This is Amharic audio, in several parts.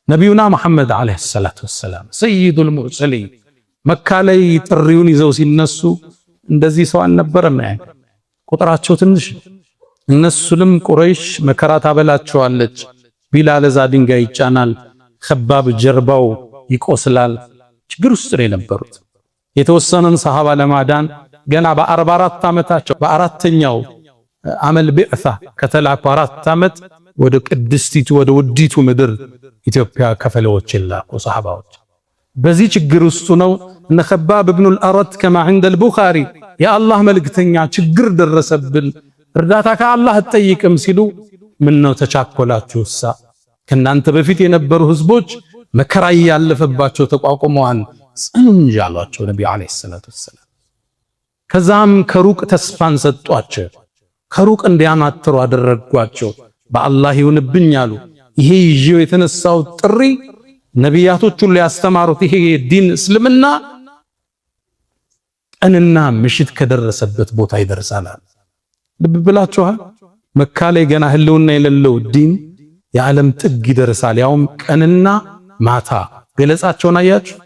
ነቢዩና መሐመድ ዓለይሂ ሰላቱ ወሰላም ሰይዱል ሙርሰሊን መካ ላይ ጥሪውን ይዘው ሲነሱ እንደዚህ ሰው አልነበረም። ቁጥራቸው ትንሽ እነሱንም ቁረይሽ መከራ ታበላቸዋለች። ቢላል እዛ ድንጋይ ይጫናል፣ ከባብ ጀርባው ይቆስላል። ችግር ውስጥ ነው የነበሩት። የተወሰነን ሰሃባ ለማዳን ገና በ44 ዓመታቸው በአራተኛው አመል ቢዕሳ ከተላኩ 4 ዓመት ወደ ቅድስቲቱ ወደ ውዲቱ ምድር ኢትዮጵያ ከፈለዎች ላኩ ሰሃባዎች። በዚህ ችግር ውስጥ ነው እነ ከባብ ኢብኑል አረድ ከማ عند البخاري የአላህ መልእክተኛ ችግር ደረሰብን እርዳታ ከአላህ አትጠይቅም ሲሉ ምን ነው ተቻኮላችሁሳ? ከናንተ በፊት የነበሩ ህዝቦች መከራ ያለፈባቸው ተቋቁመዋል ጽንጅ አሏቸው ነብዩ አለይሂ ሰላቱ ወሰለም። ከዛም ከሩቅ ተስፋን ሰጧቸው፣ ከሩቅ እንዲያማትሩ አደረጓቸው። በአላህ ይሁንብኝ አሉ። ይሄ ይዤው የተነሳው ጥሪ ነቢያቶች ሁሉ ያስተማሩት ይሄ ዲን እስልምና ቀንና ምሽት ከደረሰበት ቦታ ይደርሳል። ልብ ብላችኋል። መካ ላይ ገና ህልውና የሌለው ዲን የዓለም ጥግ ይደርሳል፣ ያውም ቀንና ማታ። ገለጻቸውን አያችሁ?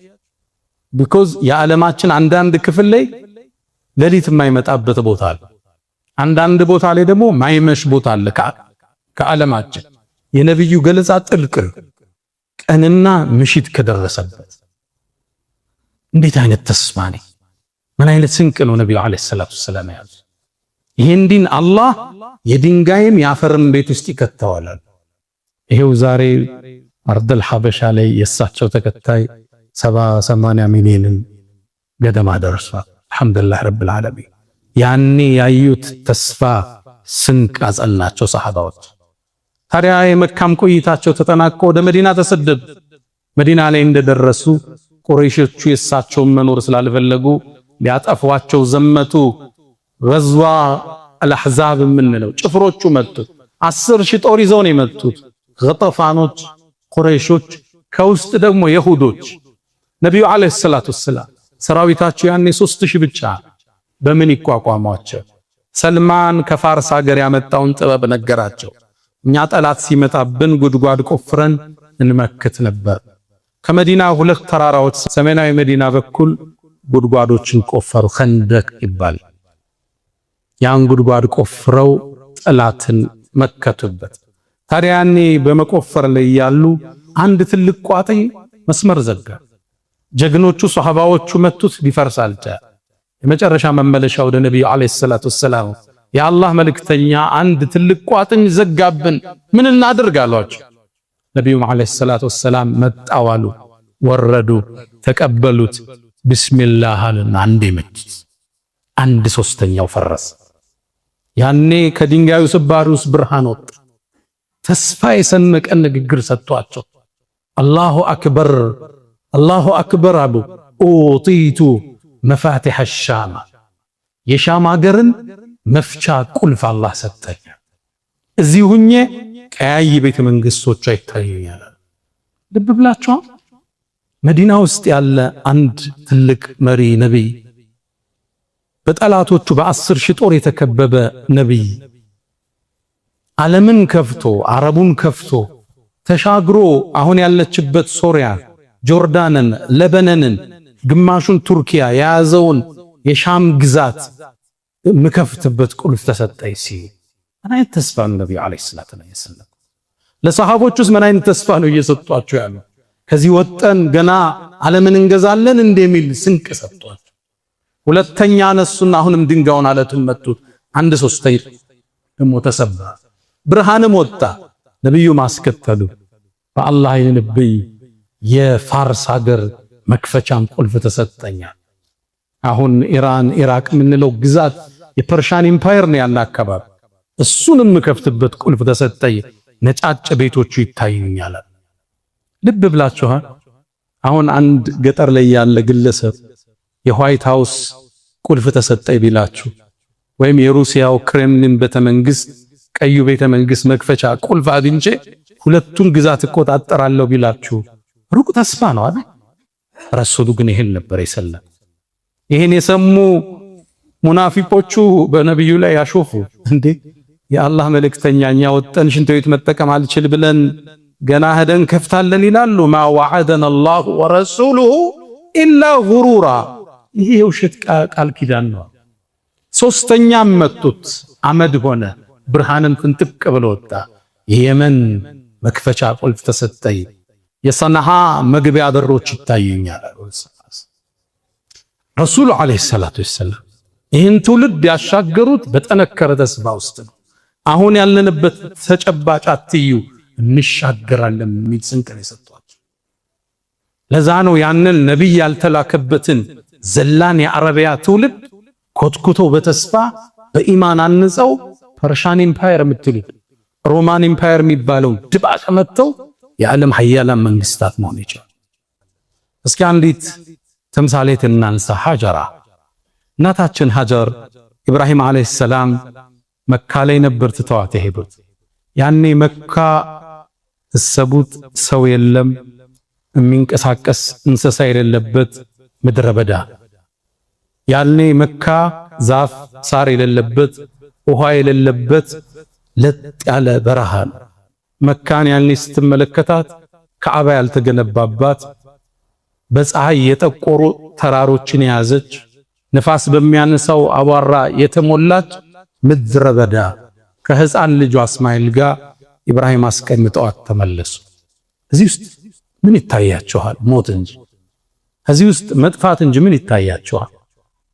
ቢኮዝ የዓለማችን አንዳንድ ክፍል ላይ ሌሊት የማይመጣበት ቦታ አለ፣ አንዳንድ ቦታ ላይ ደግሞ ማይመሽ ቦታ አለ። ከዓለማችን የነብዩ ገለጻ ጥልቅ ቀንና ምሽት ከደረሰበት እንዴት አይነት ተስፋ ነው! ምን አይነት ስንቅ ነው ነብዩ አለይሂ ሰላቱ ወሰላም ያዙ። ይሄን ዲን አላህ የድንጋይም ያፈርም ቤት ውስጥ ይከተዋል። ይሄው ዛሬ አርደል ሐበሻ ላይ የሳቸው ተከታይ 70-80 ሚሊዮን ገደማ ደርሷል። አልሐምዱሊላህ ረብል ዓለሚን። ያኔ ያዩት ተስፋ ስንቅ አጸናቸው ሰሃባዎች። ታዲያ የመካም ቆይታቸው ተጠናቆ ወደ መዲና ተሰደዱ። መዲና ላይ እንደደረሱ ቁረይሾቹ የሳቸውን መኖር ስላልፈለጉ ሊያጠፏቸው ዘመቱ። ገዝዋ አልአሕዛብ የምንለው ጭፍሮቹ መጡ። 10,000 ጦር ይዘው ነው የመጡት። ገጠፋኖች፣ ቁረይሾች፣ ከውስጥ ደግሞ የሁዶች። ነብዩ አለይሂ ሰላቱ ወሰላም ሰራዊታቸው ያኔ 3000 ብቻ በምን ይቋቋሟቸው? ሰልማን ከፋርስ ሀገር ያመጣውን ጥበብ ነገራቸው። እኛ ጠላት ሲመጣብን ጉድጓድ ቆፍረን እንመክት ነበር። ከመዲና 2 ተራራዎች ሰሜናዊ መዲና በኩል ጉድጓዶችን ቆፈሩ፣ ኸንደቅ ይባል። ያን ጉድጓድ ቆፍረው ጠላትን መከቱበት። ታዲያ ያኔ በመቆፈር ላይ ያሉ አንድ ትልቅ ቋጥኝ መስመር ዘጋ። ጀግኖቹ ሷሃባዎቹ መቱት፣ ሊፈርስ አልቻለም። የመጨረሻ መመለሻ ወደ ነብዩ አለይሂ ሰላቱ ወሰላም የአላህ መልእክተኛ አንድ ትልቅ ቋጥኝ ዘጋብን፣ ምን እናድርግ አሏቸው። ነብዩ አለይሂ ሰላቱ ወሰላም መጣዋሉ፣ ወረዱ፣ ተቀበሉት። ቢስሚላህ አሉና አንዴ መቱት፣ 1/3ኛው ፈረሰ። ያኔ ከድንጋዩ ስባሪ ውስጥ ብርሃን ወጣ። ተስፋ የሰነቀ ንግግር ሰጥቷቸው አላሁ አክበር አላሁ አክበር አሉ። ኡጢቱ መፋቲሐ ሻም፣ የሻም ሀገርን መፍቻ ቁልፍ አላህ ሰጠኝ። እዚህ ሁኜ ቀያይ ቤተ መንግስቶች አይታዩኛል። ልብ ብላችሁ መዲና ውስጥ ያለ አንድ ትልቅ መሪ ነብይ፣ በጠላቶቹ በ10,000 ጦር የተከበበ ነብይ፣ ዓለምን ከፍቶ አረቡን ከፍቶ ተሻግሮ አሁን ያለችበት ሶሪያ፣ ጆርዳንን፣ ለበነንን፣ ግማሹን ቱርኪያ የያዘውን የሻም ግዛት ምከፍትበት ቁልፍ ተሰጠኝ ሲል ምን አይነት ተስፋ ነው ነብዩ አለይሂ ሰላቱ ወሰላም? ለሰሃቦቹስ ምን አይነት ተስፋ ነው እየሰጧቸው ያለው? ከዚህ ወጠን ገና ዓለምን እንገዛለን እንደሚል ስንቅ ሰጧቸው። ሁለተኛ ነሱና አሁንም ድንጋዩን አለቱን መቱት። 1/3 ደግሞ ተሰበረ። ብርሃንም ወጣ። ነብዩ ማስከተሉ በአላህ ነብይ የፋርስ ሀገር መክፈቻን ቁልፍ ተሰጠኛል። አሁን ኢራን ኢራቅ የምንለው ግዛት የፐርሻን ኢምፓየር ነው ያለ አካባቢ። እሱንም ከፍትበት ቁልፍ ተሰጠኝ። ነጫጭ ቤቶቹ ይታዩኛል። ልብ ብላችኋል። አሁን አንድ ገጠር ላይ ያለ ግለሰብ የዋይት ሃውስ ቁልፍ ተሰጠኝ ቢላችሁ ወይም የሩሲያው ክሬምሊን ቤተመንግስት ቀዩ ቤተመንግስት መክፈቻ ቁልፍ አግኝቼ ሁለቱን ግዛት እቆጣጠራለሁ ቢላችሁ ሩቅ ተስፋ ነው አይደል? ረሱሉ ግን ይሄን ነበር የሰለም። ይሄን የሰሙ ሙናፊቆቹ በነብዩ ላይ ያሾፉ። እንዴ የአላህ መልእክተኛ እኛ ወጠን ሽንት ቤት መጠቀም አልችል ብለን ገና ሄደን ከፍታለን ይላሉ። ማ ወዐደና አላሁ ወረሱሉሁ ኢላ ጉሩራ። ይሄ የውሸት ቃል ኪዳን ነው። ሶስተኛም መቱት፣ አመድ ሆነ፣ ብርሃንን ፍንጥቅ ብሎ ወጣ። የየመን መክፈቻ ቁልፍ ተሰጠኝ፣ የሰነዓ መግቢያ በሮች ይታዩኛል። ረሱሉ ዓለይሂ ሰላቱ ወሰላም ይህን ትውልድ ያሻገሩት በጠነከረ ተስፋ ውስጥ ነው። አሁን ያለንበት ተጨባጭ አትዩ እንሻገራለን የሚል ስንቅ ነው የሰጧቸው። ለዛ ነው ያንን ነቢይ ያልተላከበትን ዘላን የአረቢያ ትውልድ ኮትኩቶ በተስፋ በኢማን አንጸው ፐርሻን ኢምፓየር የምትሉት ሮማን ኢምፓየር የሚባለው ድባቅ መጥተው የዓለም ሀያላን መንግስታት መሆን ይችላል። እስኪ አንዲት ተምሳሌት እናንሳ። ሀጀራ እናታችን ሀጀር ኢብራሂም አለይሂ ሰላም መካ ላይ ነበር ትተዋት የሄዱት። ያኔ መካ እሰቡት ሰው የለም፣ የሚንቀሳቀስ እንስሳ የሌለበት ምድረ በዳ። ያኔ መካ ዛፍ ሳር የሌለበት ውሃ የሌለበት ለጥ ያለ በረሃ ነው። መካን ያኔ ስትመለከታት ከዓባ ያልተገነባባት በፀሐይ የጠቆሩ ተራሮችን የያዘች ነፋስ በሚያነሳው አቧራ የተሞላች ምድረ በዳ ከህፃን ልጇ እስማኤል ጋር ኢብራሂም አስቀምጠዋት ተመለሱ። እዚህ ውስጥ ምን ይታያቸዋል? ሞት እንጂ እዚህ ውስጥ መጥፋት እንጂ ምን ይታያቸዋል?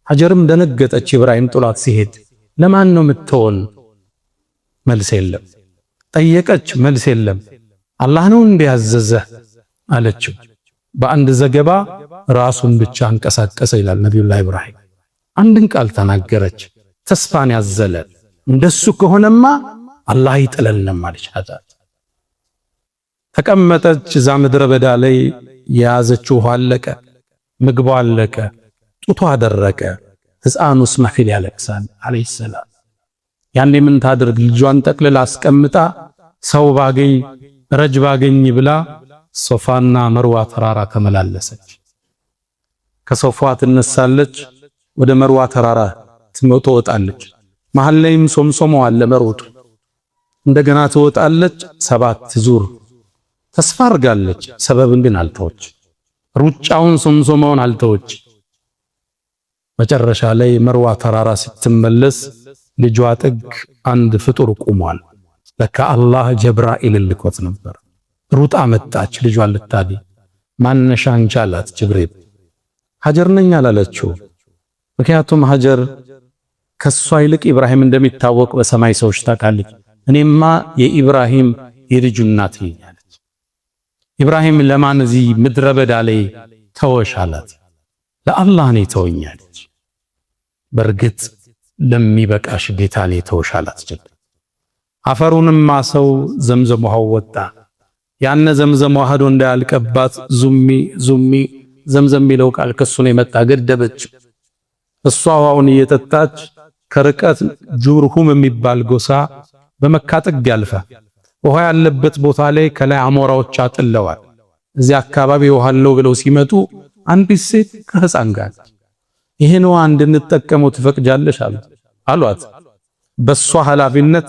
ሀጀርም ደነገጠች። ኢብራሂም ጥሏት ሲሄድ ለማን ነው የምትሆን? መልስ የለም። ጠየቀች፣ መልስ የለም። አላህ ነው እንዲያዘዘህ አለችው። በአንድ ዘገባ ራሱን ብቻ አንቀሳቀሰ ይላል ነቢዩላህ ኢብራሂም። አንድን ቃል ተናገረች፣ ተስፋን ያዘለ እንደሱ ከሆነማ አላህ ይጥለንም አለች። ሀጀር ተቀመጠች። እዛ ምድረ በዳ ላይ የያዘችው ውሃ አለቀ፣ ምግቧ አለቀ፣ ጡቷ ደረቀ። ሕፃኑ እስማኤል ያለቅሳል አለይሂ ሰላም። ያኔ ምን ታድርግ? ልጇን ጠቅልላ አስቀምጣ ሰው ባገኝ ረጅ ባገኝ ብላ ሶፋና መርዋ ተራራ ተመላለሰች። ከሶፋ ትነሳለች፣ ወደ መርዋ ተራራ ትወጣለች። መሃል ላይም ሶምሶማው አለ መሮጡ። እንደገና ትወጣለች፣ 7 ዙር ተስፋ አርጋለች። ሰበብን ግን አልተወች። ሩጫውን ሶምሶማውን አልተወች። መጨረሻ ላይ መርዋ ተራራ ስትመለስ ልጇ ጥግ አንድ ፍጡር ቆሟል። ለካ አላህ ጀብራኢል ልኮት ነበር። ሩጣ መጣች ልጇን ልታድን። ማነሻ አንቺ አላት። ጅብሪል። ሀጀር ነኝ አላለችው። ምክንያቱም ሀጀር ከሷ ይልቅ ኢብራሂም እንደሚታወቅ በሰማይ ሰዎች ታውቃለች። እኔማ የኢብራሂም የልጁ እናት ነኝ አለች። ኢብራሂም ለማን እዚህ ምድረ በዳ ላይ ተወሽ አላት። ለአላህ ነው ተወኛለች። በርግጥ ለሚበቃሽ ጌታ ነው ተወሽ አላት። አፈሩንም ማሰው ዘምዘም ውሃው ወጣ። ያነ ዘምዘም ውሃ ሄዶ እንዳያልቀባት ዙሚ ዘምዘም የሚለው ቃል ከሱ ነው የመጣ። ገደበች። እሷ ውሃውን እየጠጣች ከርቀት ጁርሁም የሚባል ጎሳ በመካ ጥግ ያልፋ። ውሃ ያለበት ቦታ ላይ ከላይ አሞራዎች አጥለዋል። እዚህ አካባቢ ውሃ አለው ብለው ሲመጡ አንዲት ሴት ከህፃን ጋር ይሄን ውሃ እንድንጠቀመው ትፈቅጃለሽ አሏት። በሷ ኃላፊነት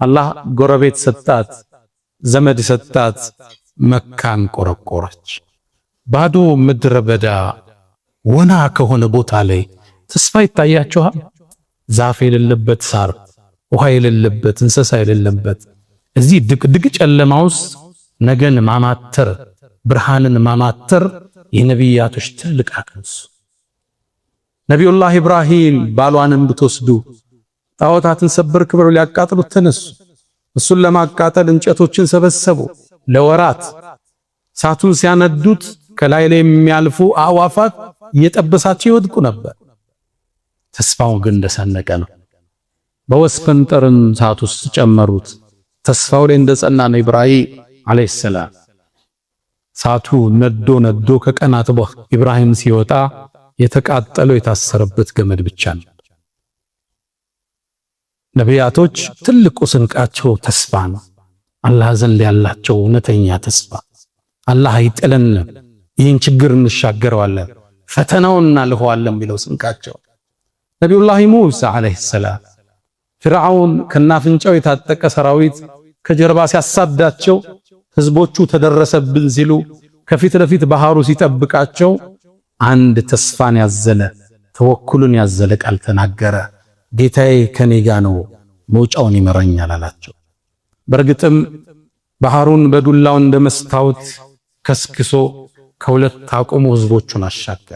አላህ ጎረቤት ሰጣት፣ ዘመድ ሰጣት። መካን ቆረቆረች። ባዶ ምድረ በዳ ወና ከሆነ ቦታ ላይ ተስፋ ይታያችኋል? ዛፍ የሌለበት ሳር፣ ውሃ የሌለበት እንስሳ የሌለበት እዚህ ድቅድቅ ጨለማ ውስጥ ነገን ማማተር፣ ብርሃንን ማማተር የነቢያቶች ትልቅ አቅምስ። ነቢዩላህ ኢብራሂም ባሏንም ብትወስዱ ጣዖታትን ሰበርክ ብለው ሊያቃጥሉት ተነሱ። እሱን ለማቃጠል እንጨቶችን ሰበሰቡ። ለወራት ሳቱን ሲያነዱት ከላይ ላይ የሚያልፉ አዕዋፋት እየጠበሳቸው ይወድቁ ነበር። ተስፋው ግን እንደሰነቀ ነው። በወስፈንጠርን ሳት ውስጥ ጨመሩት። ተስፋው ላይ እንደጸና ነው ኢብራሂም አለይሂ ሰላም። ሳቱ ነዶ ከቀናት በኋላ ኢብራሂም ሲወጣ የተቃጠለው የታሰረበት ገመድ ብቻ ነው። ነቢያቶች ትልቁ ስንቃቸው ተስፋ ነው። አላህ ዘንድ ያላቸው እውነተኛ ተስፋ። አላህ አይጥለንም፣ ይህን ችግር እንሻገረዋለን፣ ፈተናውን እናልፈዋለን የሚለው ስንቃቸው። ነቢዩላህ ሙሳ አለይሂ ሰላም ፊርዓውን ከናፍንጫው የታጠቀ ሰራዊት ከጀርባ ሲያሳዳቸው ህዝቦቹ ተደረሰብን ሲሉ ከፊት ለፊት ባህሩ ሲጠብቃቸው አንድ ተስፋን ያዘለ ተወኩልን ያዘለ ቃል ተናገረ። ጌታዬ ከኔ ጋር ነው፣ መውጫውን ይመራኛል አላቸው። በእርግጥም ባህሩን በዱላው እንደ መስታወት ከስክሶ ከሁለት አቁሞ ህዝቦቹን አሻገረ።